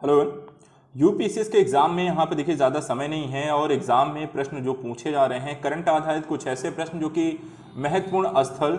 Hello. UPSC के exam में यहाँ पे देखिए ज़्यादा समय नहीं है और एग्जाम में प्रश्न जो पूछे जा रहे हैं करंट आधारित कुछ ऐसे प्रश्न जो कि महत्वपूर्ण स्थल,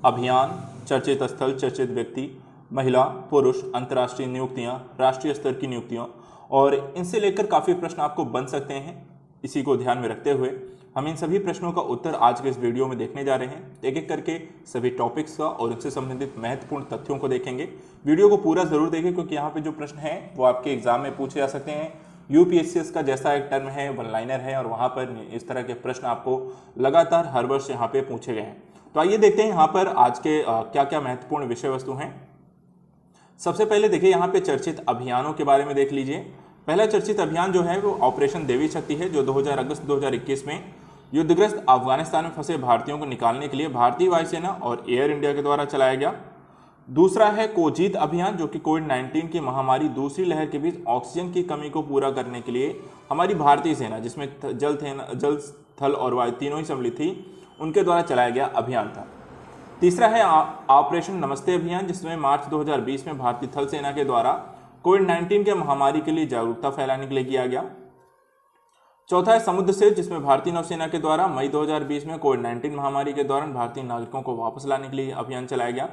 अभियान, चर्चित स्थल, चर्चित व्यक्ति, महिला, पुरुष, अंतर्राष्ट्रीय नियुक्तियाँ, राष्ट्रीय स्तर की नियुक्तियाँ और इनसे लेकर काफ़ी प्रश्न आपको बन सकते हैं। इसी को ध्यान में रखते हुए हम इन सभी प्रश्नों का उत्तर आज के इस वीडियो में देखने जा रहे हैं। एक एक करके सभी टॉपिक्स का और इनसे संबंधित महत्वपूर्ण तथ्यों को देखेंगे। वीडियो को पूरा जरूर देखें क्योंकि यहाँ पे जो प्रश्न है वो आपके एग्जाम में पूछे जा सकते हैं। यूपीएससी का जैसा एक टर्म है वन लाइनर है और वहाँ पर इस तरह के प्रश्न आपको लगातार हर वर्ष यहाँ पे पूछे गए हैं। तो आइए देखते हैं यहाँ पर आज के क्या क्या महत्वपूर्ण विषय वस्तु हैं। सबसे पहले देखिए यहाँ पे चर्चित अभियानों के बारे में देख लीजिए। पहला चर्चित अभियान जो है वो ऑपरेशन देवी शक्ति है, जो 2000 अगस्त 2021 में युद्धग्रस्त अफगानिस्तान में फंसे भारतीयों को निकालने के लिए भारतीय वायुसेना और एयर इंडिया के द्वारा चलाया गया। दूसरा है कोजीत अभियान, जो कि कोविड-19 की महामारी दूसरी लहर के बीच ऑक्सीजन की कमी को पूरा करने के लिए हमारी भारतीय सेना, जिसमें जल, थल और वायु तीनों ही सम्मिलित थी, उनके द्वारा चलाया गया अभियान था। तीसरा है ऑपरेशन नमस्ते अभियान, जिसमें मार्च 2020 में भारतीय थल सेना के द्वारा कोविड-19 के महामारी के लिए जागरूकता फैलाने के लिए किया गया। चौथा है समुद्र सेतु, जिसमें भारतीय नौसेना के द्वारा मई 2020 में कोविड-19 महामारी के दौरान भारतीय नागरिकों को वापस लाने के लिए अभियान चलाया गया।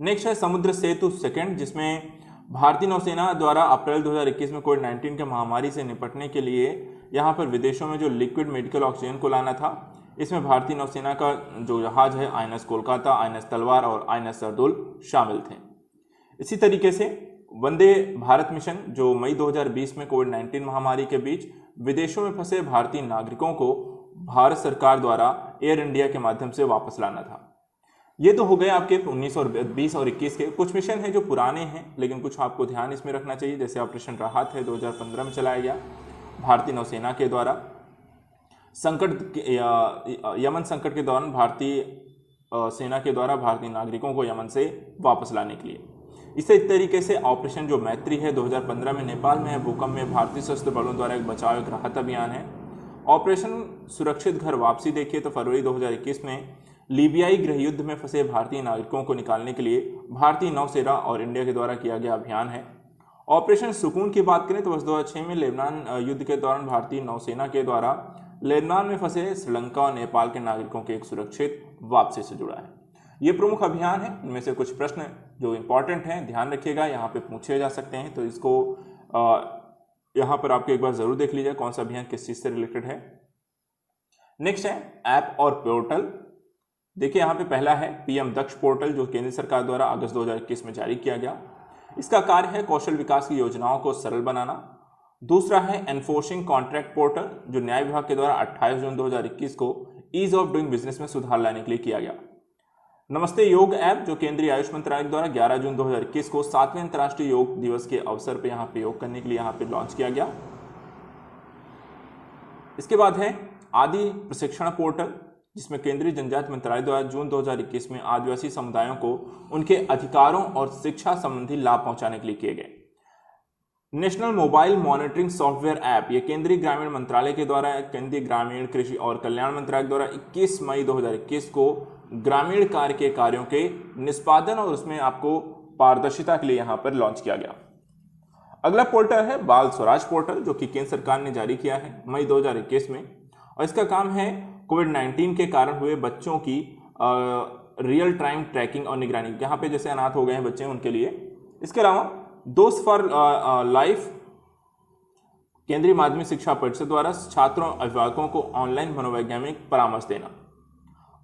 नेक्स्ट है समुद्र सेतु सेकंड, जिसमें भारतीय नौसेना द्वारा अप्रैल 2021 में कोविड-19 के महामारी से निपटने के लिए यहाँ पर विदेशों में जो लिक्विड मेडिकल ऑक्सीजन को लाना था, इसमें भारतीय नौसेना का जो जहाज है आईएनएस कोलकाता, आईएनएस तलवार और आईएनएस सरदुल शामिल थे। इसी तरीके से वंदे भारत मिशन, जो मई 2020 में कोविड-19 महामारी के बीच विदेशों में फंसे भारतीय नागरिकों को भारत सरकार द्वारा एयर इंडिया के माध्यम से वापस लाना था। ये तो हो गए आपके 19 और 20 और 21 के। कुछ मिशन हैं जो पुराने हैं लेकिन कुछ आपको ध्यान इसमें रखना चाहिए, जैसे ऑपरेशन राहत है 2015 में चलाया गया भारतीय नौसेना के द्वारा। यमन संकट के दौरान भारतीय सेना के द्वारा भारतीय नागरिकों को यमन से वापस लाने के लिए। इसी तरीके से ऑपरेशन जो मैत्री है 2015 में नेपाल में है भूकंप में भारतीय सशस्त्र बलों द्वारा एक बचाव एक राहत अभियान है। ऑपरेशन सुरक्षित घर वापसी देखिए तो फरवरी 2021 में लीबियाई गृह युद्ध में फंसे भारतीय नागरिकों को निकालने के लिए भारतीय नौसेना और इंडिया के द्वारा किया गया अभियान है। ऑपरेशन सुकून की बात करें तो वर्ष 2006 में लेबनान युद्ध के दौरान भारतीय नौसेना के द्वारा लेबनान में फंसे श्रीलंका और नेपाल के नागरिकों के एक सुरक्षित वापसी से जुड़ा है। ये प्रमुख अभियान है। इनमें से कुछ प्रश्न जो इंपॉर्टेंट हैं ध्यान रखिएगा, यहाँ पे पूछे जा सकते हैं, तो इसको यहाँ पर आपको एक बार जरूर देख लीजिए कौन सा अभियान किस चीज से रिलेटेड है। नेक्स्ट है ऐप और पोर्टल। देखिए यहाँ पे पहला है पीएम दक्ष पोर्टल, जो केंद्र सरकार द्वारा अगस्त 2021 में जारी किया गया। इसका कार्य है कौशल विकास की योजनाओं को सरल बनाना। दूसरा है एनफोर्सिंग कॉन्ट्रैक्ट पोर्टल, जो न्याय विभाग के द्वारा 28 जून 2021 को ईज ऑफ डूइंग बिजनेस में सुधार लाने के लिए किया गया। नमस्ते योग ऐप, जो केंद्रीय आयुष मंत्रालय द्वारा 11 जून 2021 को 7वें अंतर्राष्ट्रीय योग दिवस के अवसर पर यहाँ पे योग करने के लिए यहाँ पे लॉन्च किया गया। इसके बाद है आदि प्रशिक्षण पोर्टल, जिसमें केंद्रीय जनजाति मंत्रालय द्वारा जून 2021 में आदिवासी समुदायों को उनके अधिकारों और शिक्षा संबंधी लाभ पहुंचाने के लिए किए गए। National mobile monitoring software app, ये केंद्रीय ग्रामीण मंत्रालय के द्वारा केंद्रीय ग्रामीण कृषि और कल्याण मंत्रालय द्वारा 21 मई 2021 को ग्रामीण कार्य के कार्यों के निष्पादन और उसमें आपको पारदर्शिता के लिए यहाँ पर लॉन्च किया गया। अगला पोर्टल है बाल स्वराज पोर्टल, जो कि केंद्र सरकार ने जारी किया है मई 2021 में, और इसका काम है कोविड-19 के कारण हुए बच्चों की रियल टाइम ट्रैकिंग और निगरानी। यहाँ पे जैसे अनाथ हो गए हैं बच्चे, उनके लिए। इसके अलावा दोस्त फॉर लाइफ, केंद्रीय माध्यमिक शिक्षा परिषद द्वारा छात्रों और अभिभावकों को ऑनलाइन मनोवैज्ञानिक परामर्श देना।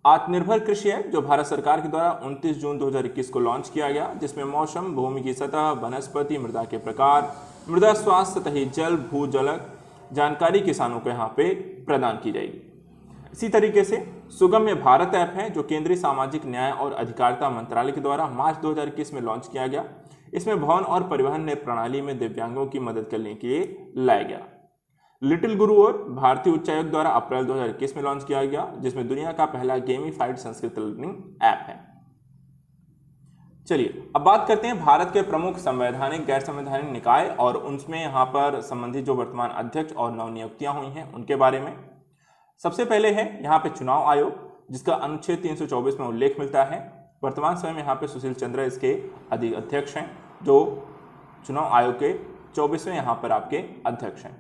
आत्मनिर्भर कृषि ऐप, जो भारत सरकार के द्वारा 29 जून 2021 को लॉन्च किया गया, जिसमें मौसम, भूमि की सतह, वनस्पति, मृदा के प्रकार, मृदा स्वास्थ्य, सतही जल, भूजलक जानकारी किसानों को यहाँ पे प्रदान की जाएगी। इसी तरीके से सुगम्य भारत ऐप है, जो केंद्रीय सामाजिक न्याय और अधिकारिता मंत्रालय के द्वारा मार्च 2021 में लॉन्च किया गया। इसमें भवन और परिवहन प्रणाली में दिव्यांगों की मदद करने के लिए लाया गया। लिटिल गुरु और भारतीय उच्चायोग द्वारा अप्रैल 2021 में लॉन्च किया गया, जिसमें दुनिया का पहला गेमिफाइड संस्कृत लर्निंग ऐप है। चलिए अब बात करते हैं भारत के प्रमुख संवैधानिक गैर संवैधानिक निकाय और उनमें यहाँ पर संबंधित जो वर्तमान अध्यक्ष और नवनियुक्तियां हुई हैं उनके बारे में। सबसे पहले है यहाँ पे चुनाव आयोग, जिसका अनुच्छेद 324 में उल्लेख मिलता है। वर्तमान समय में यहाँ पे सुशील चंद्रा इसके अध्यक्ष हैं, जो चुनाव आयोग के 24वें यहाँ पर आपके अध्यक्ष हैं।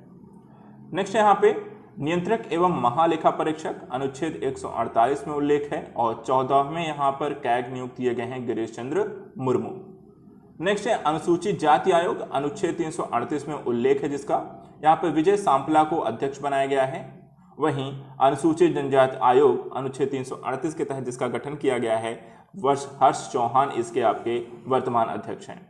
नेक्स्ट यहाँ पे नियंत्रक एवं महालेखा परीक्षक अनुच्छेद 148 में उल्लेख है और 14वें यहाँ पर कैग नियुक्त किए गए हैं गिरीश चंद्र मुर्मू। नेक्स्ट है अनुसूचित जाति आयोग, अनुच्छेद 338 में उल्लेख है जिसका यहाँ पर विजय सांपला को अध्यक्ष बनाया गया है। वहीं अनुसूचित जनजाति आयोग अनुच्छेद 338 के तहत जिसका गठन किया गया है हर्ष चौहान इसके आपके वर्तमान अध्यक्ष हैं।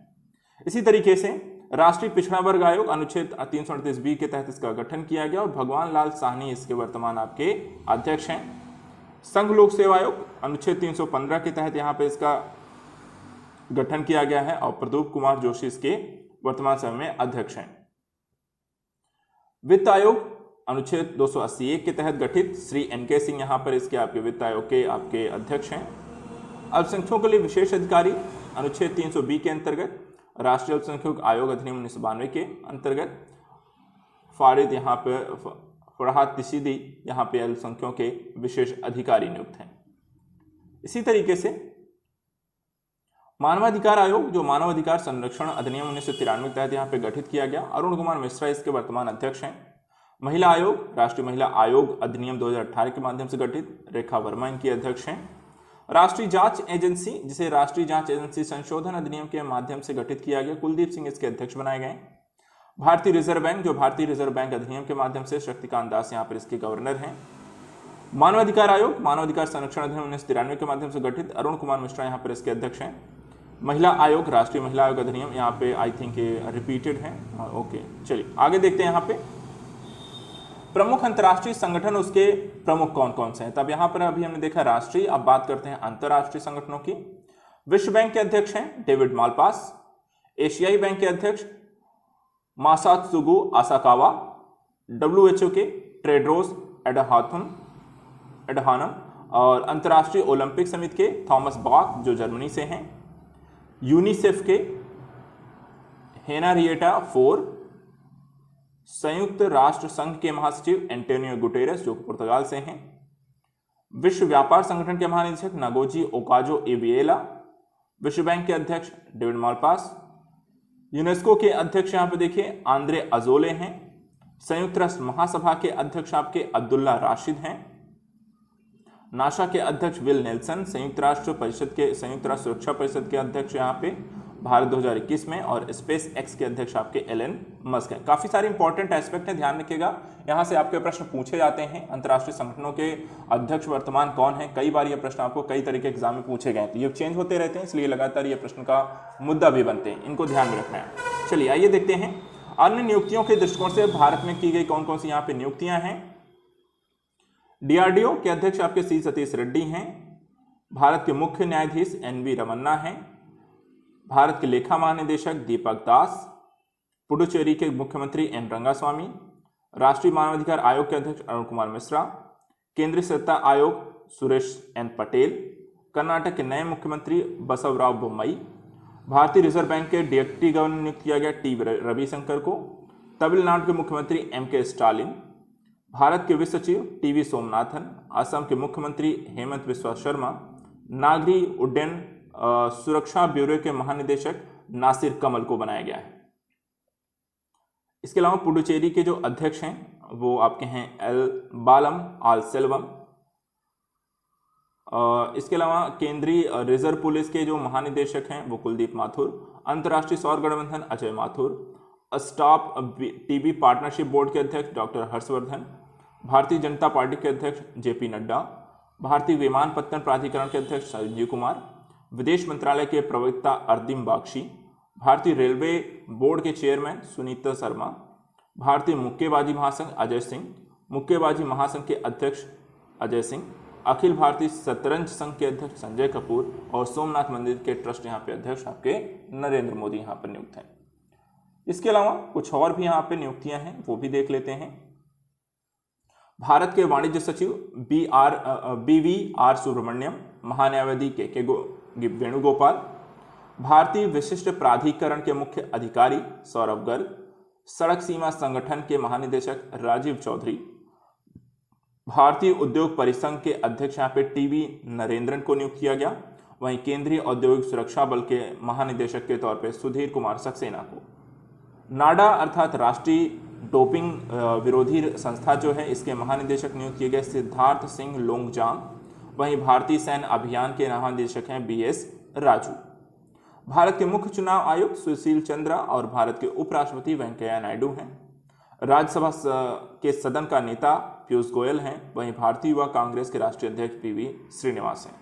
इसी तरीके से राष्ट्रीय पिछड़ा वर्ग आयोग अनुच्छेद 338 के तहत इसका गठन किया गया और भगवान लाल साहनी इसके वर्तमान आपके अध्यक्ष हैं। संघ लोक सेवा आयोग अनुच्छेद 315 के तहत यहाँ पे इसका गठन किया गया है और प्रदीप कुमार जोशी इसके वर्तमान समय में अध्यक्ष हैं। वित्त आयोग अनुच्छेद 281 के तहत गठित श्री NK सिंह यहाँ पर इसके आपके वित्त आयोग के आपके अध्यक्ष हैं। अल्पसंख्यकों के लिए विशेष अधिकारी अनुच्छेद 320 के अंतर्गत राष्ट्रीय अल्पसंख्यक आयोग अधिनियम 1992 के अंतर्गत फारिद यहाँ पे फरहाद तिशीदी यहाँ पे अल्पसंख्यकों के विशेष अधिकारी नियुक्त हैं। इसी तरीके से मानवाधिकार आयोग जो मानव अधिकार संरक्षण अधिनियम 1993 के तहत यहाँ पे गठित किया गया, अरुण कुमार मिश्रा इसके वर्तमान अध्यक्ष हैं। महिला आयोग राष्ट्रीय महिला आयोग अधिनियम 2018 के माध्यम से गठित, रेखा वर्मा इनकी अध्यक्ष हैं। राष्ट्रीय जांच एजेंसी जिसे राष्ट्रीय जांच एजेंसी संशोधन अधिनियम के माध्यम से गठित किया गया, कुलदीप सिंह इसके अध्यक्ष बनाए गए। भारतीय रिजर्व बैंक जो भारतीय रिजर्व बैंक अधिनियम के माध्यम से शक्तिकांत दास यहाँ पर इसके गवर्नर हैं। मानवाधिकार आयोग मानवाधिकार संरक्षण अधिनियम 1993 के माध्यम से गठित, अरुण कुमार मिश्रा यहाँ पर इसके अध्यक्ष हैं। महिला आयोग राष्ट्रीय महिला आयोग अधिनियम यहाँ पे आई थिंक रिपीटेड है। ओके चलिए आगे देखते हैं। यहाँ पे प्रमुख अंतर्राष्ट्रीय संगठन उसके प्रमुख कौन कौन से हैं, तब यहाँ पर अभी हमने देखा राष्ट्रीय, अब बात करते हैं अंतर्राष्ट्रीय संगठनों की। विश्व बैंक के अध्यक्ष हैं डेविड मालपास, एशियाई बैंक के अध्यक्ष मासात्सुगु आसाकावा, WHO के टेड्रोस एडहानम और अंतर्राष्ट्रीय ओलंपिक समिति के थॉमस बाक जो जर्मनी से हैं, यूनिसेफ के हेनारिएटा फोर, संयुक्त राष्ट्र संघ के महासचिव एंटोनियो गुटेरेस जो पुर्तगाल से हैं, विश्व व्यापार संगठन के महानिदेशक नागोजी ओकाजो एविएला, विश्व बैंक के अध्यक्ष डेविड मालपास, यूनेस्को के अध्यक्ष यहाँ पे देखिए आंद्रे अजोले हैं, संयुक्त राष्ट्र महासभा के अध्यक्ष आपके अब्दुल्ला राशिद हैं, नासा के अध्यक्ष विल नेल्सन, संयुक्त राष्ट्र सुरक्षा परिषद के अध्यक्ष यहाँ पे भारत 2021 में, और स्पेस एक्स के अध्यक्ष आपके एलन मस्क हैं। काफी सारे इंपॉर्टेंट एस्पेक्ट है, ध्यान रखिएगा, यहाँ से आपके प्रश्न पूछे जाते हैं। अंतर्राष्ट्रीय संगठनों के अध्यक्ष वर्तमान कौन है, कई बार ये प्रश्न आपको कई तरह के एग्जाम में पूछे गए, तो ये चेंज होते रहते हैं, इसलिए लगातार ये प्रश्न का मुद्दा भी बनते हैं, इनको ध्यान में रखना है। चलिए आइए देखते हैं अन्य नियुक्तियों के दृष्टिकोण से भारत में की गई कौन कौन सी यहाँ पे नियुक्तियां हैं। DRDO के अध्यक्ष आपके C सतीश रेड्डी हैं, भारत के मुख्य न्यायाधीश NV रमन्ना हैं, भारत के लेखा महानिदेशक दीपक दास, पुडुचेरी के मुख्यमंत्री N रंगास्वामी, राष्ट्रीय मानवाधिकार आयोग के अध्यक्ष अरुण कुमार मिश्रा, केंद्रीय सत्ता आयोग सुरेश N पटेल, कर्नाटक के नए मुख्यमंत्री बसवराव बोम्मई, भारतीय रिजर्व बैंक के डिप्टी गवर्नर नियुक्त किया गया T रविशंकर को, तमिलनाडु के मुख्यमंत्री M.K. स्टालिन, भारत के वित्त सचिव TV सोमनाथन, असम के मुख्यमंत्री हेमंत बिस्वा शर्मा, नागरिक उड्डयन सुरक्षा ब्यूरो के महानिदेशक नासिर कमल को बनाया गया है। इसके अलावा पुडुचेरी के जो अध्यक्ष हैं वो आपके हैं एल बालम आल सेल्वम। इसके अलावा केंद्रीय रिजर्व पुलिस के जो महानिदेशक हैं वो कुलदीप माथुर, अंतर्राष्ट्रीय सौर गठबंधन Ajay Mathur, stop TB partnership board के अध्यक्ष डॉक्टर हर्षवर्धन, भारतीय जनता पार्टी के अध्यक्ष JP नड्डा, भारतीय विमानपत्तन प्राधिकरण के अध्यक्ष संजीव कुमार, विदेश मंत्रालय के प्रवक्ता अर्दिम बागशी, भारतीय रेलवे बोर्ड के चेयरमैन सुनीता शर्मा, भारतीय मुक्केबाजी महासंघ अजय सिंह, मुक्केबाजी महासंघ के अध्यक्ष अजय सिंह, अखिल भारतीय शतरंज संघ के अध्यक्ष संजय कपूर और सोमनाथ मंदिर के ट्रस्ट यहाँ पे अध्यक्ष आपके नरेंद्र मोदी यहाँ पर नियुक्त हैं। इसके अलावा कुछ और भी यहाँ पे नियुक्तियां हैं, वो भी देख लेते हैं। भारत के वाणिज्य सचिव BVR सुब्रमण्यम, महान्यायवादी के वेणुगोपाल, भारतीय विशिष्ट प्राधिकरण के मुख्य अधिकारी सौरभ गर्ग, सड़क सीमा संगठन के महानिदेशक राजीव चौधरी, भारतीय उद्योग परिसंघ के अध्यक्ष यहाँ पे TV नरेंद्रन को नियुक्त किया गया। वहीं केंद्रीय औद्योगिक सुरक्षा बल के महानिदेशक के तौर पे सुधीर कुमार सक्सेना को, नाडा अर्थात राष्ट्रीय डोपिंग विरोधी संस्था जो है, इसके महानिदेशक नियुक्त किए गए सिद्धार्थ सिंह लोंगजाम। वहीं भारतीय सैन्य अभियान के महानिदेशक हैं BS राजू। भारत के मुख्य चुनाव आयुक्त सुशील चंद्रा और भारत के उपराष्ट्रपति वेंकैया नायडू हैं। राज्यसभा के सदन का नेता पीयूष गोयल हैं। वहीं भारतीय युवा कांग्रेस के राष्ट्रीय अध्यक्ष PV श्रीनिवास हैं।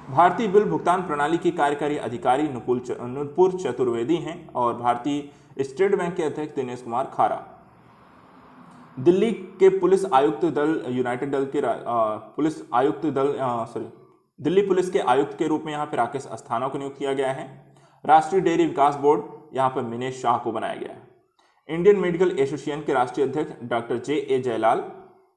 भारतीय बिल भुगतान प्रणाली की कार्यकारी अधिकारी नुपुर चतुर्वेदी हैं और भारतीय स्टेट बैंक के अध्यक्ष दिनेश कुमार खारा। दिल्ली के पुलिस आयुक्त दल दिल्ली पुलिस के आयुक्त के रूप में यहाँ पे राकेश अस्थाना को नियुक्त किया गया है। राष्ट्रीय डेयरी विकास बोर्ड यहाँ पर मिनेश शाह को बनाया गया है। इंडियन मेडिकल एसोसिएशन के राष्ट्रीय अध्यक्ष डॉक्टर JA जयलाल।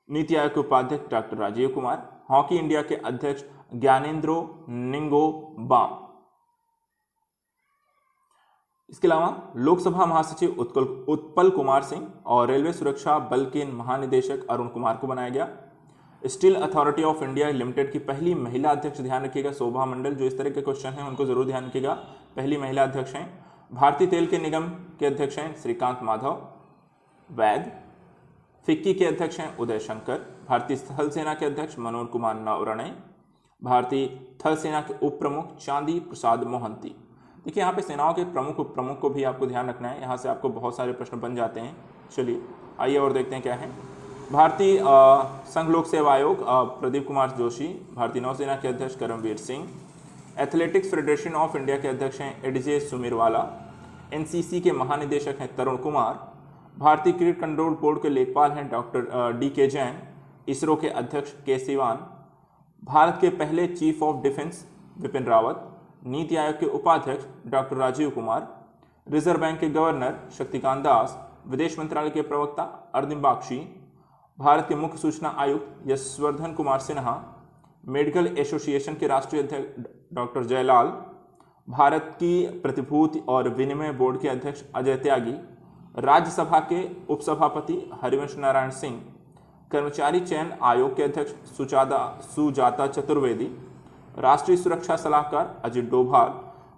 नीति आयोग के उपाध्यक्ष doctor Rajiv Kumar. Hockey India के अध्यक्ष ज्ञानेंद्रो निंगो बाम। इसके अलावा लोकसभा महासचिव उत्पल कुमार सिंह और रेलवे सुरक्षा बल के महानिदेशक अरुण कुमार को बनाया गया। Steel authority of India limited की पहली महिला अध्यक्ष, ध्यान रखिएगा शोभा मंडल, जो इस तरह के क्वेश्चन हैं उनको जरूर ध्यान रखिएगा, पहली महिला अध्यक्ष हैं। भारतीय तेल के निगम के अध्यक्ष हैं श्रीकांत माधव वैद। फिक्की के अध्यक्ष हैं उदय शंकर। भारतीय थल सेना के अध्यक्ष मनोज कुमार नवरणे। भारतीय थल सेना के उप प्रमुख चांदी प्रसाद मोहंती। देखिए यहाँ पे सेनाओं के प्रमुख उप प्रमुख को भी आपको ध्यान रखना है, यहाँ से आपको बहुत सारे प्रश्न बन जाते हैं। चलिए आइए और देखते हैं क्या है। भारतीय संघ लोक सेवा आयोग प्रदीप कुमार जोशी। भारतीय नौसेना के अध्यक्ष Karambir Singh. Athletics federation of India के अध्यक्ष हैं एडजे सुमीरवाला। NCC के महानिदेशक हैं तरुण कुमार। भारतीय क्रिकेट कंट्रोल बोर्ड के लेखपाल हैं डॉक्टर DK जैन। इसरो के अध्यक्ष के सिवान। भारत के पहले chief of defence Vipin Rawat. NITI Aayog के उपाध्यक्ष doctor Rajiv Kumar. Reserve bank के गवर्नर शक्तिकांत दास। विदेश मंत्रालय के प्रवक्ता अर्जुन बागची। भारत के मुख्य सूचना आयुक्त यशवर्धन कुमार सिन्हा। मेडिकल एसोसिएशन के राष्ट्रीय अध्यक्ष डॉक्टर जयलाल। भारत की प्रतिभूति और विनिमय बोर्ड के अध्यक्ष अजय त्यागी। राज्यसभा के उपसभापति हरिवंश नारायण सिंह। कर्मचारी चयन आयोग के अध्यक्ष सुजाता चतुर्वेदी। राष्ट्रीय सुरक्षा सलाहकार अजित डोभाल।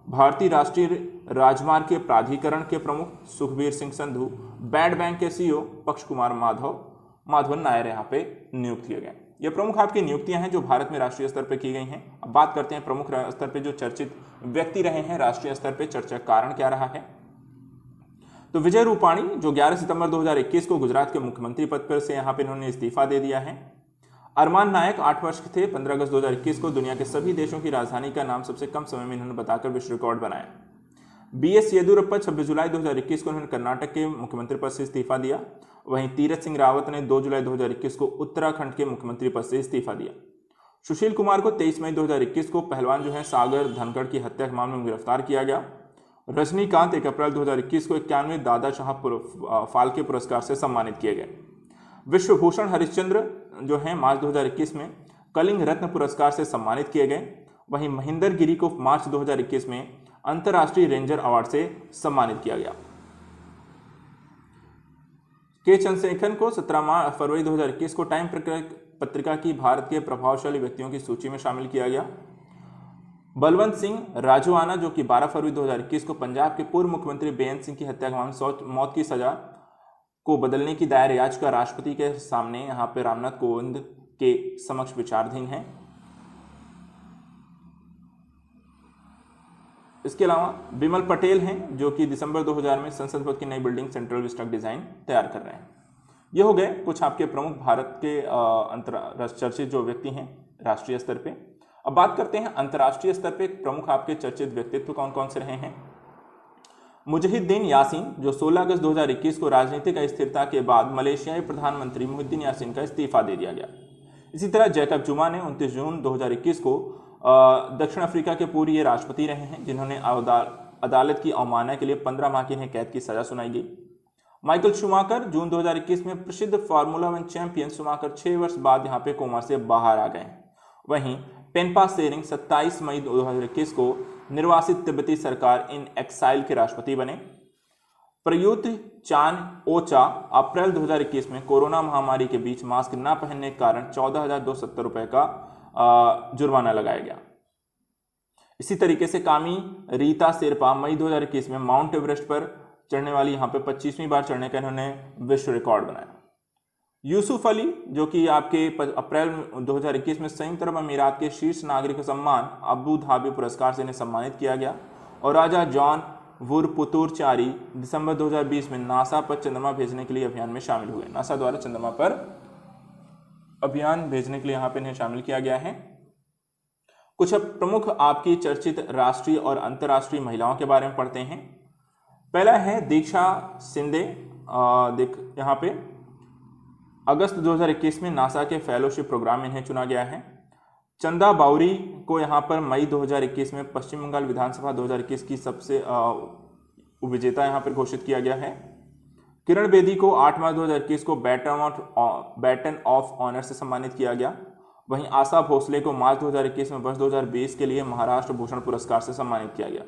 भारतीय राष्ट्रीय राजमार्ग के प्राधिकरण के प्रमुख सुखबीर सिंह संधू। बैंड बैंक के CEO पक्ष कुमार माधवन नायर यहाँ पे नियुक्त किए गए। ये प्रमुख आपकी नियुक्तियां हैं जो भारत में राष्ट्रीय स्तर पे की गई हैं। अब बात करते हैं प्रमुख स्तर पे जो चर्चित व्यक्ति रहे हैं राष्ट्रीय स्तर पे, चर्चा कारण क्या रहा है। तो विजय रूपाणी जो 11 सितंबर 2021 को गुजरात के मुख्यमंत्री पद पर से यहाँ पे इन्होंने इस्तीफा दे दिया है। अरमान नायक 8 वर्ष के थे। 15 अगस्त 2021 को दुनिया के सभी देशों की राजधानी का नाम सबसे कम समय में इन्होंने बताकर विश्व रिकॉर्ड बनाया। BS येदियुरप्पा 26 जुलाई 2021 को उन्होंने कर्नाटक के मुख्यमंत्री पद से इस्तीफा दिया। वहीं तीरथ सिंह रावत ने 2 जुलाई 2021 को उत्तराखंड के मुख्यमंत्री पद से इस्तीफा दिया। सुशील कुमार को 23 मई 2021 को पहलवान जो है सागर धनखड़ की हत्या के मामले में गिरफ्तार किया गया। रजनीकांत 1 अप्रैल 2021 को 91वें दादा साहब फाल्के पुरस्कार से सम्मानित किए गए। विश्वभूषण हरिश्चंद्र जो है मार्च 2021 में कलिंग रत्न पुरस्कार से सम्मानित किए गए। वहीं महेंद्र गिरी को मार्च 2021 में अंतर्राष्ट्रीय रेंजर अवार्ड से सम्मानित किया गया। के चंद्रशेखरन को 17 फरवरी 2021 को टाइम पत्रिका की भारत के प्रभावशाली व्यक्तियों की सूची में शामिल किया गया। बलवंत सिंह राजोआना जो कि 12 फरवरी 2021 को पंजाब के पूर्व मुख्यमंत्री बेअंत सिंह की हत्या के मामले में मौत की सजा को बदलने की दायर याचिका राष्ट्रपति के सामने यहाँ पे रामनाथ कोविंद के समक्ष विचाराधीन है। इसके अलावा बिमल पटेल हैं जो कि दिसंबर 2000 में संसद भवन की नई बिल्डिंग सेंट्रल विस्टा डिजाइन तैयार कर रहे हैं। ये हो गए कुछ आपके प्रमुख भारत के चर्चित जो व्यक्ति हैं राष्ट्रीय स्तर पे। अब बात करते हैं अंतर्राष्ट्रीय स्तर पे प्रमुख आपके चर्चित व्यक्तित्व कौन कौन से रहे हैं। मुजहिद्दीन यासीन जो 16 अगस्त 2021 को राजनीतिक अस्थिरता के बाद मलेशियाई प्रधानमंत्री मुहिद्दीन यासीन का इस्तीफा दे दिया गया। इसी तरह जैकब जुमा ने 29 जून 2021 को दक्षिण अफ्रीका के पूर्व राष्ट्रपति रहे हैं जिन्होंने अदालत की अवमानना के लिए 15 माह की इन्हें कैद की सजा सुनाई गई। माइकल शूमाकर जून 2021 में प्रसिद्ध फार्मूला 1 चैंपियन शूमाकर 6 वर्ष बाद यहाँ पे कोमा से बाहर आ गए। वहीं पेनपा सेरिंग 27 मई 2021 को निर्वासित तिब्बती सरकार इन एक्साइल के राष्ट्रपति बने। प्रयुत चान ओचा अप्रैल 2021 में कोरोना महामारी के बीच मास्क न पहनने के कारण 14,270 रुपए का जुर्माना लगाया गया। इसी तरीके से कामी रीता शेरपा मई 2021 में माउंट एवरेस्ट पर चढ़ने वाली यहाँ पे 25वीं बार चढ़ने का इन्होंने विश्व रिकॉर्ड बनाया। यूसुफ अली जो कि आपके अप्रैल 2021 में संयुक्त अरब अमीरात के शीर्ष नागरिक सम्मान अबू धाबी पुरस्कार से इन्हें सम्मानित किया गया। और राजा जॉन वुरपुतुरचारी दिसंबर 2020 में नासा पर चंद्रमा भेजने के लिए अभियान में शामिल हुए। नासा द्वारा चंद्रमा पर अभियान भेजने के लिए यहाँ पे इन्हें शामिल किया गया है। कुछ प्रमुख आपकी चर्चित राष्ट्रीय और अंतर्राष्ट्रीय महिलाओं के बारे में पढ़ते हैं। पहला है दीक्षा शिंदे। देख यहाँ पे अगस्त 2021 में नासा के फेलोशिप प्रोग्राम में इन्हें चुना गया है। चंदा बाउरी को यहाँ पर मई 2021 में पश्चिम बंगाल विधानसभा 2021 की सबसे विजेता यहाँ पर घोषित किया गया है। किरण बेदी को 8 मार्च 2021 को बैटन ऑफ ऑनर से सम्मानित किया गया। वहीं आशा भोसले को मार्च 2021 में वर्ष 2020 के लिए महाराष्ट्र भूषण पुरस्कार से सम्मानित किया गया।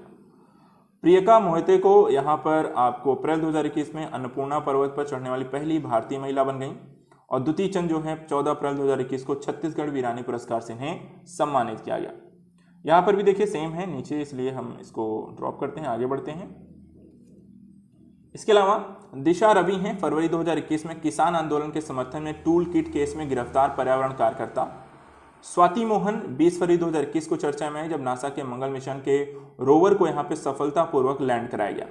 प्रियंका मोहिते को यहाँ पर आपको अप्रैल 2021 में अन्नपूर्णा पर्वत पर चढ़ने वाली पहली भारतीय महिला बन गई। और द्वितीय चंद जो है 14 अप्रैल 2021 को छत्तीसगढ़ वीरानी पुरस्कार से इन्हें सम्मानित किया गया। यहाँ पर भी देखिए सेम है नीचे, इसलिए हम इसको ड्रॉप करते हैं, आगे बढ़ते हैं। इसके अलावा दिशा रवि हैं, फरवरी 2021 में किसान आंदोलन के समर्थन में टूल किट केस में गिरफ्तार पर्यावरण कार्यकर्ता। स्वाति मोहन 20 फरवरी 2021 को चर्चा में है जब नासा के मंगल मिशन के रोवर को यहाँ पे सफलतापूर्वक लैंड कराया गया।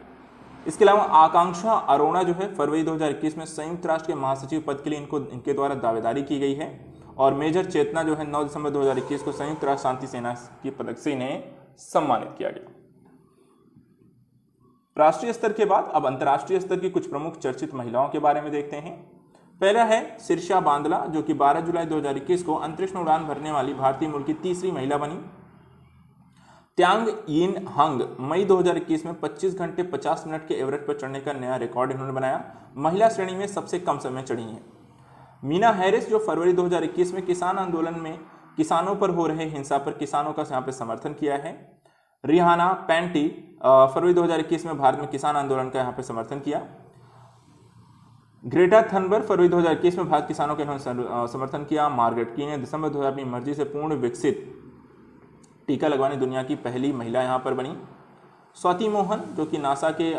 इसके अलावा आकांक्षा अरोड़ा जो है फरवरी 2021 में संयुक्त राष्ट्र के महासचिव पद के लिए इनके द्वारा दावेदारी की गई है। और मेजर चेतना जो है 9 दिसंबर 2021 को संयुक्त राष्ट्र शांति सेना की पदक से इन्हें सम्मानित किया गया। राष्ट्रीय स्तर के बाद अब अंतर्राष्ट्रीय स्तर की कुछ प्रमुख चर्चित महिलाओं के बारे में देखते हैं। पहला है शीर्षा बांदला जो कि 12 जुलाई 2021 को अंतरिक्ष में उड़ान भरने वाली भारतीय मूल की तीसरी महिला बनी। त्यांग यिन हंग मई 2021 में 25 घंटे 50 मिनट के एवरेज पर चढ़ने का नया रिकॉर्ड इन्होंने बनाया। महिला श्रेणी में सबसे कम समय चढ़ी हैं। मीना हैरिस जो फरवरी 2021 में किसान आंदोलन में किसानों पर हो रहे हिंसा पर किसानों का यहाँ पे समर्थन किया है। रिहाना पैंटी फरवरी 2021 में भारत में किसान आंदोलन का यहाँ पे समर्थन किया। ग्रेटा थनबर्ग फरवरी 2021 में भारत किसानों के इन्होंने समर्थन किया। मार्गरेट की ने दिसंबर 2000 अपनी मर्जी से पूर्ण विकसित टीका लगवाने दुनिया की पहली महिला यहाँ पर बनी। स्वाति मोहन जो कि नासा के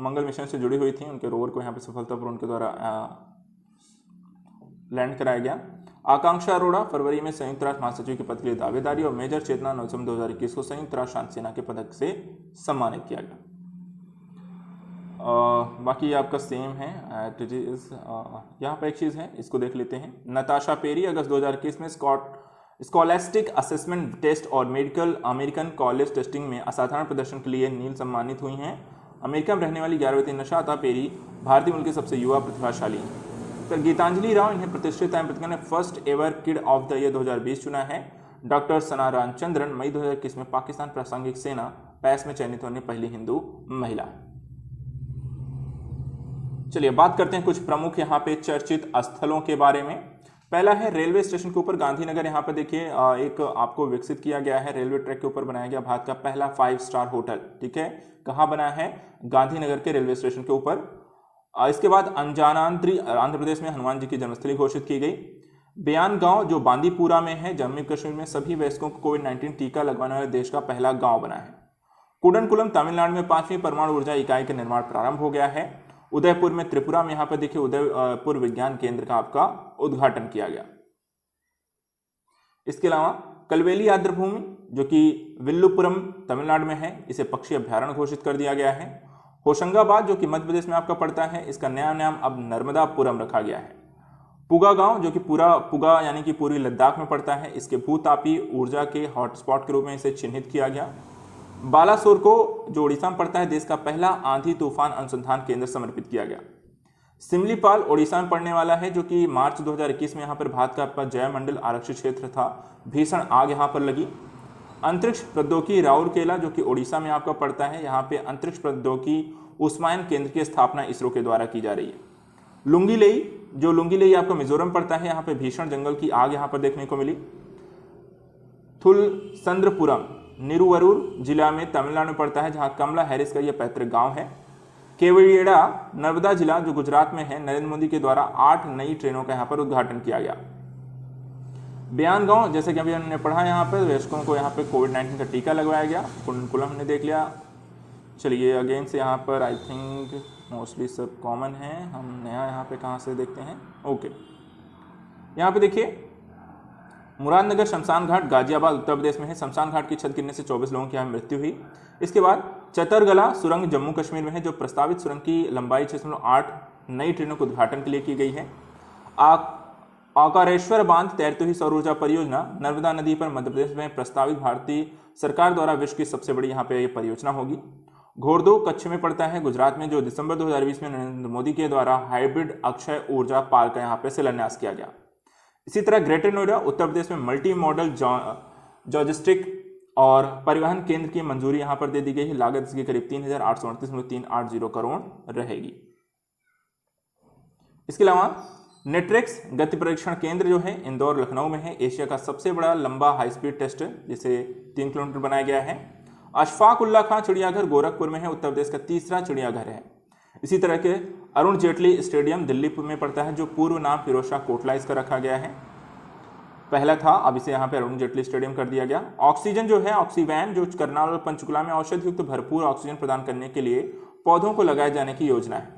मंगल मिशन से जुड़ी हुई थी, उनके रोवर को यहाँ पे सफलतापूर्वक उनके द्वारा लैंड कराया गया। आकांक्षा अरोड़ा फरवरी में संयुक्त राष्ट्र महासचिव के पद के लिए दावेदारी। और मेजर चेतना 9 दिसंबर 2021 को संयुक्त राष्ट्र शांति सेना के पदक से सम्मानित किया गया। बाकी आपका सेम है यहाँ पर एक चीज़ है, इसको देख लेते हैं। नताशा पेरी अगस्त 2021 में स्कॉलेस्टिक असेसमेंट टेस्ट और मेडिकल अमेरिकन कॉलेज टेस्टिंग में असाधारण प्रदर्शन के लिए नील सम्मानित हुई हैं। अमेरिका में रहने वाली 11वीं नशाता पेरी भारतीय मूल के सबसे युवा प्रतिभाशाली हैं। तो गीतांजलि राव इन्हें प्रतिष्ठित टाइम पत्रिका ने first ever kid of the year 2020 चुना है। डॉक्टर सना रामचंद्रन मई 2021 में पाकिस्तान प्रासंगिक सेना पैस में चयनित होने पहली हिंदू महिला। चलिए बात करते हैं कुछ प्रमुख यहाँ पे चर्चित स्थलों के बारे में। पहला है रेलवे स्टेशन के ऊपर गांधीनगर। यहाँ पर देखिए एक आपको विकसित किया गया है, रेलवे ट्रैक के ऊपर बनाया गया भारत का पहला 5 स्टार होटल। ठीक है, कहाँ बना है? गांधीनगर के रेलवे स्टेशन के ऊपर। इसके बाद अंजानाद्री आंध्र प्रदेश में हनुमान जी की जन्मस्थली घोषित की गई। बयान गांव जो बांदीपुरा में है जम्मू कश्मीर में सभी वयस्कों को कोविड-19 टीका लगवाने वाले देश का पहला गांव बना है। कुडनकुलम तमिलनाडु में 5वीं परमाणु ऊर्जा इकाई का निर्माण प्रारंभ हो गया है। उदयपुर में त्रिपुरा में यहाँ पर देखिए उदयपुर विज्ञान केंद्र का आपका उद्घाटन किया गया। इसके अलावा कलवेली आर्द्रभूमि जो कि विल्लुपुरम तमिलनाडु में है, इसे पक्षी अभ्यारण्य घोषित कर दिया गया है। होशंगाबाद जो कि मध्य प्रदेश में आपका पड़ता है, इसका नया नाम अब नर्मदापुरम रखा गया है। पुगा गांव जो कि पुगा यानी कि पूर्वी लद्दाख में पड़ता है, इसके भूतापीय ऊर्जा के हॉटस्पॉट के रूप में इसे चिन्हित किया गया। बालासोर को जो उड़ीसा में पड़ता है, देश का पहला आंधी तूफान अनुसंधान केंद्र समर्पित किया गया। सिमलीपाल ओडिशा में पड़ने वाला है जो कि मार्च 2021 में यहाँ पर भारत का आपका जयमंडल आरक्षित क्षेत्र था, भीषण आग यहाँ पर लगी। अंतरिक्ष प्रौद्योगिकी राउरकेला जो कि ओडिशा में आपका पड़ता है, यहाँ पे अंतरिक्ष प्रौद्योगिकी उष्मायन केंद्र की स्थापना इसरो के द्वारा की जा रही है। लुंगीलेई आपका मिजोरम पड़ता है, यहाँ पे भीषण जंगल की आग यहाँ पर देखने को मिली। थुलसंद्रपुरम निरुवरूर जिला में तमिलनाडु में पड़ता है, जहाँ कमला हैरिस का यह पैतृक गांव है। केवड़िया नर्मदा जिला जो गुजरात में है, नरेंद्र मोदी के द्वारा 8 नई ट्रेनों का यहाँ पर उद्घाटन किया गया। बयान गांव जैसे कि अभी हमने पढ़ा, यहाँ पर वयस्कों को यहाँ पे कोविड-19 का टीका लगवाया गया। कुडनकुलम हमने देख लिया। चलिए अगेन से यहाँ पर आई थिंक मोस्टली सब कॉमन है, हम नया यहाँ पे कहाँ से देखते हैं। ओके, यहाँ पे देखिए मुरादनगर शमशान घाट गाजियाबाद उत्तर प्रदेश में है। शमशान घाट की छत गिरने से 24 लोगों की यहाँ मृत्यु हुई। इसके बाद चतरगला सुरंग जम्मू कश्मीर में है, जो प्रस्तावित सुरंग की लंबाई 6.8 नई ट्रेनों के उद्घाटन के लिए की गई है। आकारेश्वर बांध तैरती हुई सौर ऊर्जा परियोजना नर्मदा नदी पर मध्य प्रदेश में प्रस्तावित भारतीय सरकार द्वारा विश्व की सबसे बड़ी यहाँ पे परियोजना होगी। घोरदो कच्छ में पड़ता है गुजरात में, जो दिसंबर 2020 में नरेंद्र मोदी के द्वारा हाइब्रिड अक्षय ऊर्जा पार्क का यहाँ पे शिलान्यास किया गया। इसी तरह ग्रेटर नोएडा उत्तर प्रदेश में मल्टी मॉडल लॉजिस्टिक और परिवहन केंद्र की मंजूरी यहाँ पर दे दी गई है। लागत इसकी करीब 3,838.380 करोड़ रहेगी। इसके अलावा नेट्रिक्स गति परीक्षण केंद्र जो है इंदौर लखनऊ में है। एशिया का सबसे बड़ा लंबा हाई स्पीड टेस्ट जिसे 3 किलोमीटर बनाया गया है। अशफाक उल्ला खां चिड़ियाघर गोरखपुर में है, उत्तर प्रदेश का तीसरा चिड़ियाघर है। इसी तरह के अरुण जेटली स्टेडियम दिल्ली में पड़ता है, जो पूर्व नाम फिरोज शाह कोटला इसका रखा गया है। पहला था, अब इसे यहाँ पे अरुण जेटली स्टेडियम कर दिया गया। ऑक्सीजन जो है ऑक्सीवैन, जो करनाल और पंचकुला में औषधि युक्त भरपूर ऑक्सीजन प्रदान करने के लिए पौधों को लगाए जाने की योजना है।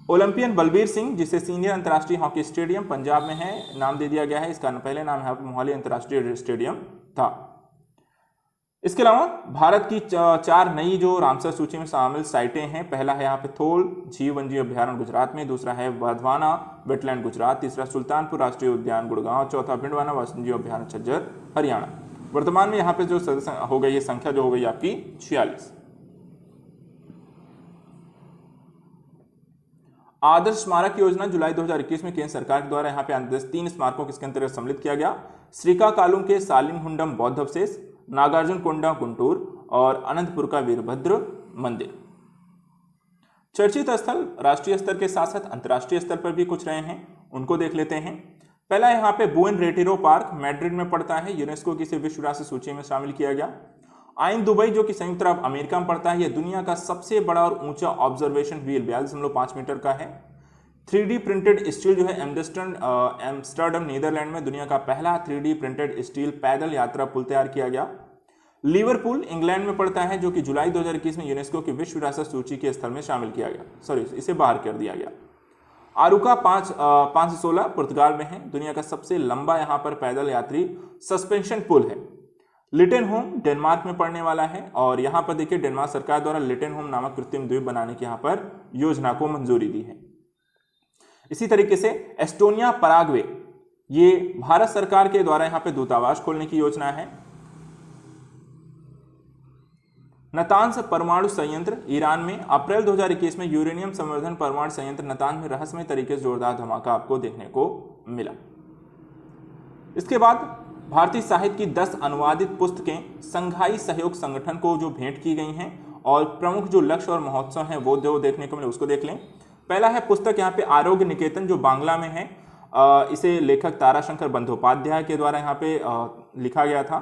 ओलंपियन बलबीर सिंह, जिसे सीनियर अंतर्राष्ट्रीय हॉकी स्टेडियम पंजाब में है नाम दे दिया गया है। इसका पहले नाम यहाँ पर मोहाली अंतर्राष्ट्रीय स्टेडियम था। इसके अलावा भारत की 4 नई जो रामसर सूची में शामिल साइटें हैं। पहला है यहाँ पे थोल जीव वन्यजीव अभ्यारण्य गुजरात में, दूसरा है वाधवाना वेटलैंड गुजरात, तीसरा सुल्तानपुर राष्ट्रीय उद्यान गुड़गांव, चौथा भिंडवाना वन्यजीव अभ्यारण्य झज्जर हरियाणा। वर्तमान में यहाँ पे जो हो गई है संख्या जो हो गई आपकी 46। आदर्श स्मारक योजना जुलाई 2021 में केंद्र सरकार के द्वारा यहाँ पे 3 स्मारकों को इसके अंतर्गत सम्मिलित किया गया। श्रीकाकुलम के सालिमहुंडम बौद्ध अवशेष, नागार्जुन कोंडा गुंटूर और अनंतपुर का वीरभद्र मंदिर। चर्चित स्थल राष्ट्रीय स्तर के साथ साथ अंतर्राष्ट्रीय स्तर पर भी कुछ रहे हैं, उनको देख लेते हैं। पहला यहाँ पे बुएन रेटिरो पार्क मैड्रिड में पड़ता है, यूनेस्को की इसे विश्व विरासत सूची में शामिल किया गया। आइन दुबई जो कि संयुक्त अरब अमेरिका में पड़ता है, यह दुनिया का सबसे बड़ा और ऊंचा ऑब्जर्वेशन व्हील 42.5 मीटर का है। 3D प्रिंटेड स्टील जो है एम्स्टर्डम नीदरलैंड में दुनिया का पहला 3D प्रिंटेड स्टील पैदल यात्रा पुल तैयार किया गया। लिवरपूल इंग्लैंड में पड़ता है, जो कि जुलाई 2021 में यूनेस्को की विश्व विरासत सूची के स्थल में शामिल किया गया, सॉरी इसे बाहर कर दिया गया। आरुका 516 पुर्तगाल में है, दुनिया का सबसे लंबा यहाँ पर पैदल यात्री सस्पेंशन पुल है। लिटेनहोम डेनमार्क में पड़ने वाला है, और यहाँ पर देखिए डेनमार्क सरकार द्वारा लिटेनहोम नामक कृत्रिम द्वीप बनाने की यहाँ पर योजना को मंजूरी दी है। इसी तरीके से एस्टोनिया पराग्वे, ये भारत सरकार के द्वारा यहाँ पे दूतावास खोलने की योजना है। नातांज परमाणु संयंत्र ईरान में अप्रैल 2021 में यूरेनियम संवर्धन परमाणु संयंत्र नातांज में रहस्यमय तरीके से जोरदार धमाका आपको देखने को मिला। इसके बाद भारतीय साहित्य की 10 अनुवादित पुस्तकें संघाई सहयोग संगठन को जो भेंट की गई हैं, और प्रमुख जो लक्ष्य और महोत्सव हैं वो जो देखने को मिले उसको देख लें। पहला है पुस्तक यहाँ पे आरोग्य निकेतन, जो बांग्ला में है। इसे लेखक ताराशंकर बंदोपाध्याय के द्वारा यहाँ पे लिखा गया था।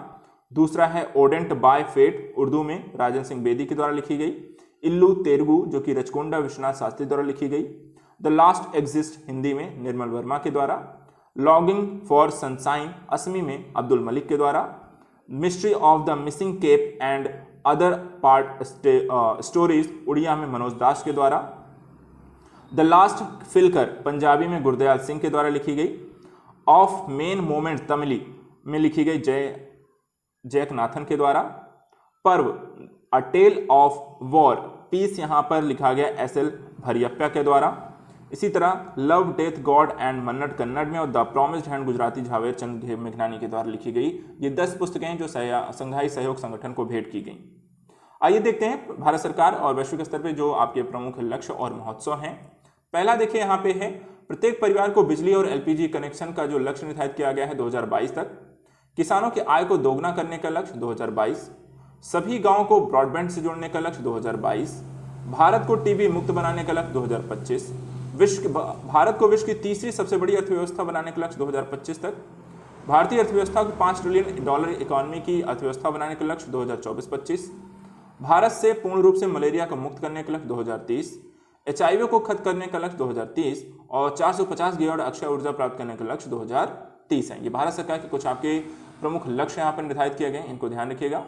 दूसरा है ओडेंट बाय फेट, उर्दू में राजन सिंह बेदी के द्वारा लिखी गई। इल्लू तेलुगु, जो कि रचकोंडा विश्वनाथ शास्त्री द्वारा लिखी गई। द लास्ट एग्जिस्ट, हिंदी में निर्मल वर्मा के द्वारा। लॉगिंग फॉर सनशाइन, असमी में अब्दुल मलिक के द्वारा। Mystery of the missing cap and other part stories, Odia में मनोज दास के द्वारा। द लास्ट फिलकर, पंजाबी में गुरदयाल सिंह के द्वारा लिखी गई। ऑफ मेन मोमेंट, तमिली में लिखी गई जयकनाथन के द्वारा। पर्व, अ टेल ऑफ वॉर पीस, यहाँ पर लिखा गया SL भरियप्पा के द्वारा। इसी तरह लव डेथ गॉड एंड मन्नट कन्नड़ में, और the promised hand Gujarati Jhaverchand मेघनानी के द्वारा लिखी गई। ये 10 पुस्तकें जो संघाई सहयोग संगठन को भेंट की गई। आइए देखते हैं भारत सरकार और वैश्विक स्तर पे जो आपके प्रमुख लक्ष्य और महोत्सव हैं। पहला देखिए यहाँ पे है, प्रत्येक परिवार को बिजली और LPG कनेक्शन का जो लक्ष्य निर्धारित किया गया है 2022 तक। किसानों की आय को दोगुना करने का लक्ष्य 2022। सभी गांवों को ब्रॉडबैंड से जोड़ने का लक्ष्य 2022। भारत को टीबी मुक्त बनाने का लक्ष्य 2025। भारत को विश्व की तीसरी सबसे बड़ी अर्थव्यवस्था बनाने का लक्ष्य 2025 तक। भारतीय अर्थव्यवस्था को $5 ट्रिलियन इकोनॉमी की अर्थव्यवस्था बनाने का लक्ष्य 2024-25। भारत से पूर्ण रूप से मलेरिया को मुक्त करने का लक्ष्य 2030। HIV को खत्म करने का लक्ष्य 2030 और 450 गीगावाट अक्षय ऊर्जा प्राप्त करने का लक्ष्य 2030 है। ये भारत सरकार के कुछ आपके प्रमुख लक्ष्य यहाँ पर निर्धारित किए गए, इनको ध्यान रखिएगा।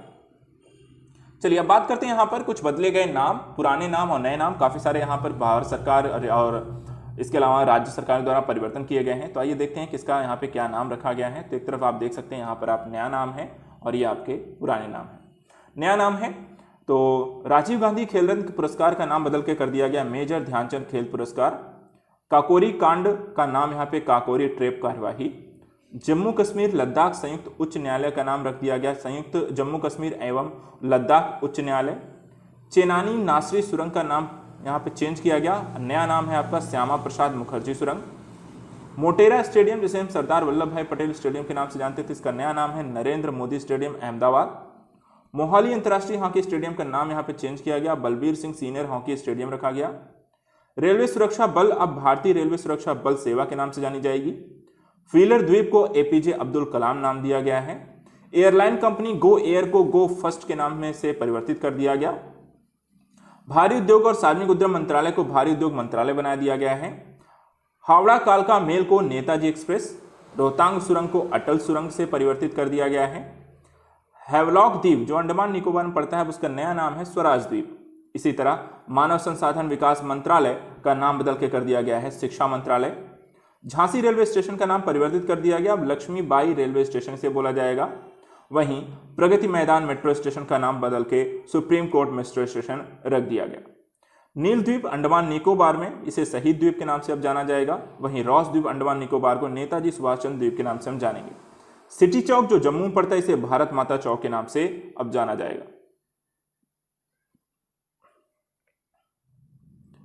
चलिए अब बात करते हैं यहाँ पर कुछ बदले गए नाम, पुराने नाम और नए नाम। काफी सारे यहाँ पर भारत सरकार और इसके अलावा राज्य सरकार द्वारा परिवर्तन किए गए हैं। तो आइए देखते हैं किसका यहाँ पे क्या नाम रखा गया है। तो एक तरफ आप देख सकते हैं यहाँ पर आप नया नाम है और ये आपके पुराने नाम है। नया नाम है तो राजीव गांधी खेल रत्न पुरस्कार का नाम बदल के कर दिया गया मेजर ध्यानचंद खेल पुरस्कार। काकोरी कांड का नाम यहाँ पे काकोरी ट्रेप कार्यवाही। जम्मू कश्मीर लद्दाख संयुक्त उच्च न्यायालय का नाम रख दिया गया संयुक्त जम्मू कश्मीर एवं लद्दाख उच्च न्यायालय। चेनानी नासरी सुरंग का नाम यहाँ पे चेंज किया गया, नया नाम है आपका श्यामा प्रसाद मुखर्जी सुरंग। मोटेरा स्टेडियम जिसे हम सरदार वल्लभ भाई पटेल स्टेडियम के नाम से जानते थे, इसका नया नाम है नरेंद्र मोदी स्टेडियम अहमदाबाद। मोहाली अंतर्राष्ट्रीय हॉकी स्टेडियम का नाम यहाँ पे चेंज किया गया, Balbir Singh senior hockey stadium रखा गया। रेलवे सुरक्षा बल अब भारतीय रेलवे सुरक्षा बल सेवा के नाम से जानी जाएगी। व्हीलर द्वीप को एपीजे अब्दुल कलाम नाम दिया गया है। एयरलाइन कंपनी गो एयर को गो फर्स्ट के नाम में से परिवर्तित कर दिया गया। भारी उद्योग और सार्वजनिक उद्यम मंत्रालय को भारी उद्योग मंत्रालय बना दिया गया है। हावड़ा कालका मेल को नेताजी एक्सप्रेस, रोहतांग सुरंग को अटल सुरंग से परिवर्तित कर दिया गया है। हैवलॉक द्वीप जो अंडमान निकोबार में पड़ता है उसका नया नाम है स्वराज द्वीप। इसी तरह मानव संसाधन विकास मंत्रालय का नाम बदल के कर दिया गया है शिक्षा मंत्रालय। झांसी रेलवे स्टेशन का नाम परिवर्तित कर दिया गया, अब लक्ष्मीबाई रेलवे स्टेशन से बोला जाएगा। वहीं प्रगति मैदान मेट्रो स्टेशन का नाम बदल के सुप्रीम कोर्ट मेट्रो स्टेशन रख दिया गया। नील द्वीप अंडमान निकोबार में इसे शहीद द्वीप के नाम से अब जाना जाएगा। वहीं रॉस द्वीप अंडमान निकोबार को नेताजी सुभाष चंद्र द्वीप के नाम से हम जानेंगे। सिटी चौक जो जम्मू में पड़ता है इसे भारत माता चौक के नाम से अब जाना जाएगा।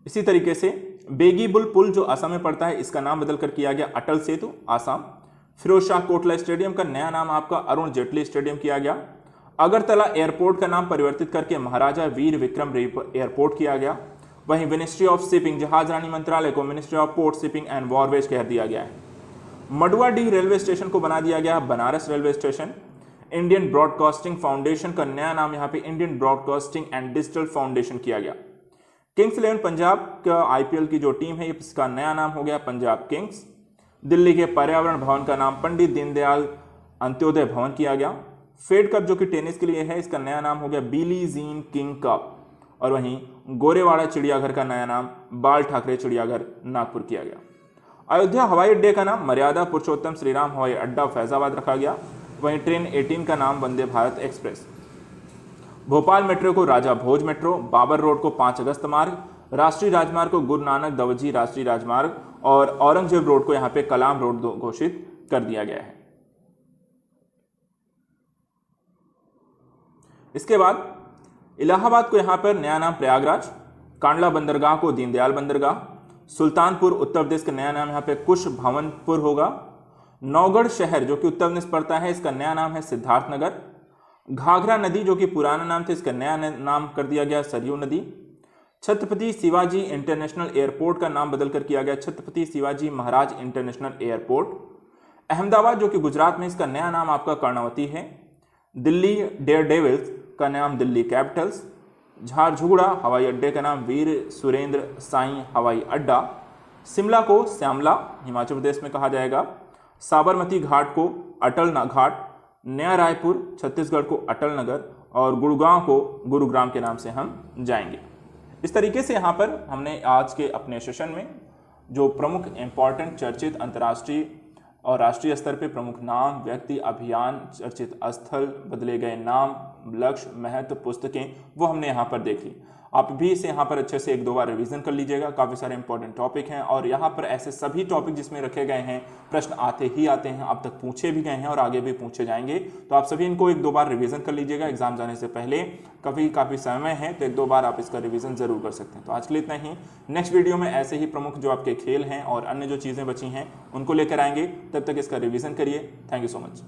इसी तरीके से बेगीबुल पुल जो असम में पड़ता है इसका नाम बदलकर किया गया अटल सेतु आसाम। फिरोज शाह कोटला स्टेडियम का नया नाम आपका अरुण जेटली स्टेडियम किया गया। अगरतला एयरपोर्ट का नाम परिवर्तित करके महाराजा वीर विक्रम एयरपोर्ट किया गया। वहीं मिनिस्ट्री ऑफ शिपिंग जहाज रानी मंत्रालय को ministry of port shipping and waterways कह दिया गया है। मडुआडीह रेलवे स्टेशन को बना दिया गया Banaras railway station. Indian broadcasting foundation का नया नाम यहाँ पे Indian broadcasting and digital foundation किया गया। किंग्स 11 पंजाब का आईपीएल की जो टीम है इसका नया नाम हो गया पंजाब किंग्स। दिल्ली के पर्यावरण भवन का नाम पंडित दीनदयाल अंत्योदय भवन किया गया। फेड कप जो कि टेनिस के लिए है इसका नया नाम हो गया बिली जीन किंग कप। और वहीं गोरेवाड़ा चिड़ियाघर का नया नाम बाल ठाकरे चिड़ियाघर नागपुर किया गया। अयोध्या हवाई अड्डे का नाम मर्यादा पुरुषोत्तम श्रीराम हवाई अड्डा फैजाबाद रखा गया। वहीं ट्रेन 18 का नाम वंदे भारत एक्सप्रेस। भोपाल मेट्रो को राजा भोज मेट्रो, बाबर रोड को 5 अगस्त मार्ग, राष्ट्रीय राजमार्ग को गुरु नानक देवजी राष्ट्रीय राजमार्ग और औरंगजेब रोड को यहां पे कलाम रोड घोषित कर दिया गया है। इसके बाद इलाहाबाद को यहां पर नया नाम प्रयागराज, कांडला बंदरगाह को दीनदयाल बंदरगाह, सुल्तानपुर उत्तर प्रदेश का नया नाम यहां पे कुश भवनपुर होगा। नौगढ़ शहर जो कि उत्तर प्रदेश पड़ता है इसका नया नाम है सिद्धार्थनगर। घाघरा नदी जो कि पुराना नाम था इसका नया नाम कर दिया गया सरयू नदी। छत्रपति शिवाजी इंटरनेशनल एयरपोर्ट का नाम बदलकर किया गया छत्रपति शिवाजी महाराज इंटरनेशनल एयरपोर्ट। अहमदाबाद जो कि गुजरात में इसका नया नाम आपका कर्णावती है। दिल्ली डेयरडेविल्स का नाम दिल्ली कैपिटल्स। झारझुगड़ा हवाई अड्डे का नाम वीर सुरेंद्र साई हवाई अड्डा। शिमला को श्यामला हिमाचल प्रदेश में कहा जाएगा। साबरमती घाट को अटल घाट, नया रायपुर छत्तीसगढ़ को अटल नगर और गुड़गांव को गुरुग्राम के नाम से हम जाएंगे। इस तरीके से यहाँ पर हमने आज के अपने सेशन में जो प्रमुख इंपॉर्टेंट चर्चित अंतर्राष्ट्रीय और राष्ट्रीय स्तर पे प्रमुख नाम, व्यक्ति, अभियान, चर्चित स्थल, बदले गए नाम, लक्ष्य, महत्व, पुस्तकें वो हमने यहाँ पर देख ली। आप भी इसे यहाँ पर अच्छे से 1-2 बार रिवीजन कर लीजिएगा। काफ़ी सारे इंपॉर्टेंट टॉपिक हैं और यहाँ पर ऐसे सभी टॉपिक जिसमें रखे गए हैं प्रश्न आते ही आते हैं, अब तक पूछे भी गए हैं और आगे भी पूछे जाएंगे। तो आप सभी इनको 1-2 बार रिवीजन कर लीजिएगा एग्जाम जाने से पहले। काफ़ी समय है तो 1-2 बार आप इसका रिवीजन जरूर कर सकते हैं। तो आज के लिए इतना ही। नेक्स्ट वीडियो में ऐसे ही प्रमुख जो आपके खेल हैं और अन्य जो चीज़ें बची हैं उनको लेकर आएंगे। तब तक इसका रिवीजन करिए। Thank you so much.